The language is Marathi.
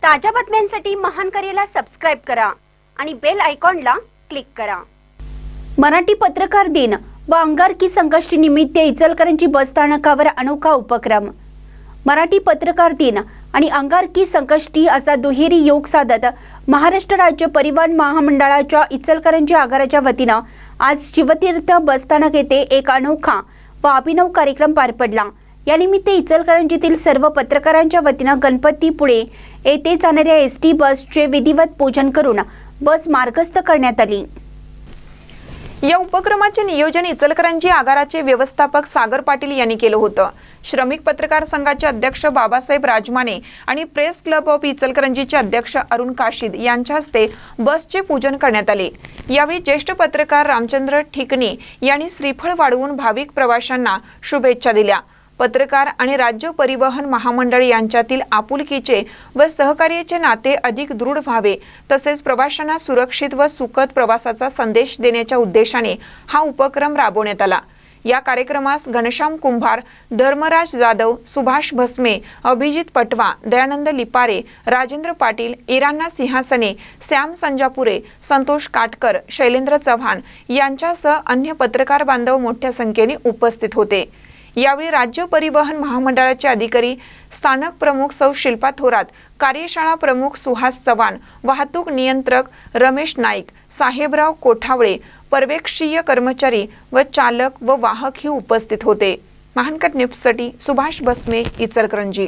ताज्या बातम्यांसाठी महान करेला सबस्क्राइब करा आणि बेल आयकॉनला क्लिक करा। मराठी पत्रकार दिन व अंगारकी संकष्टी निमित्त इचलकरंजी बस स्थानकावर अनोखा उपक्रम। मराठी पत्रकार दिन आणि अंगारकी संकष्टी असा दुहेरी योग साधत महाराष्ट्र राज्य परिवहन महामंडळाच्या इचलकरंजी आगाराच्या वतीने आज शिवतीर्थ बस स्थानक येथे एक अनोखा व अभिनव कार्यक्रम पार पडला। या निमित्त इचलकरंजीतील सर्व पत्रकारांच्या वतीने गणपतीपुळे येथे जाणाऱ्या एसटी बसचे विधिवत पूजन करून बस मार्गस्थ करण्यात आली। या उपक्रमाचे नियोजन इचलकरंजी आगाराचे व्यवस्थापक सागर पाटील यांनी केले होते। श्रमिक पत्रकार संघाचे अध्यक्ष बाबासाहेब राजमाने आणि प्रेस क्लब ऑफ इचलकरंजीचे अध्यक्ष अरुण काशीद यांच्या हस्ते बसचे पूजन करण्यात आले। यावेळी ज्येष्ठ पत्रकार रामचंद्र ठिकणे यांनी श्रीफळ वाढवून भाविक प्रवाशांना शुभेच्छा दिल्या। पत्रकार आणि राज्य परिवहन महामंडळ यांच्यातील आपुलकीचे व सहकार्याचे नाते अधिक दृढ व्हावे तसेच प्रवाशांना सुरक्षित व सुखद प्रवासाचा संदेश देण्याच्या उद्देशाने हा उपक्रम राबवण्यात आला। या कार्यक्रमास घनश्याम कुंभार, धर्मराज जाधव, सुभाष भस्मे, अभिजित पटवा, दयानंद लिपारे, राजेंद्र पाटील, इराणा सिंहासने, श्याम संजापुरे, संतोष काटकर, शैलेंद्र चव्हाण यांच्यासह अन्य पत्रकार बांधव मोठ्या संख्येने उपस्थित होते। यावेळी राज्य परिवहन महामंडळाचे अधिकारी, स्थानक प्रमुख सौ शिल्पा थोरात, कार्यशाळा प्रमुख सुहास चव्हाण, वाहतूक नियंत्रक रमेश नाईक, साहेबराव कोठावळे, पर्यवेक्षीय कर्मचारी व चालक व वाहक ही उपस्थित होते। महानकर न्यूजसाठी सुभाष भस्मे, इचलकरंजी।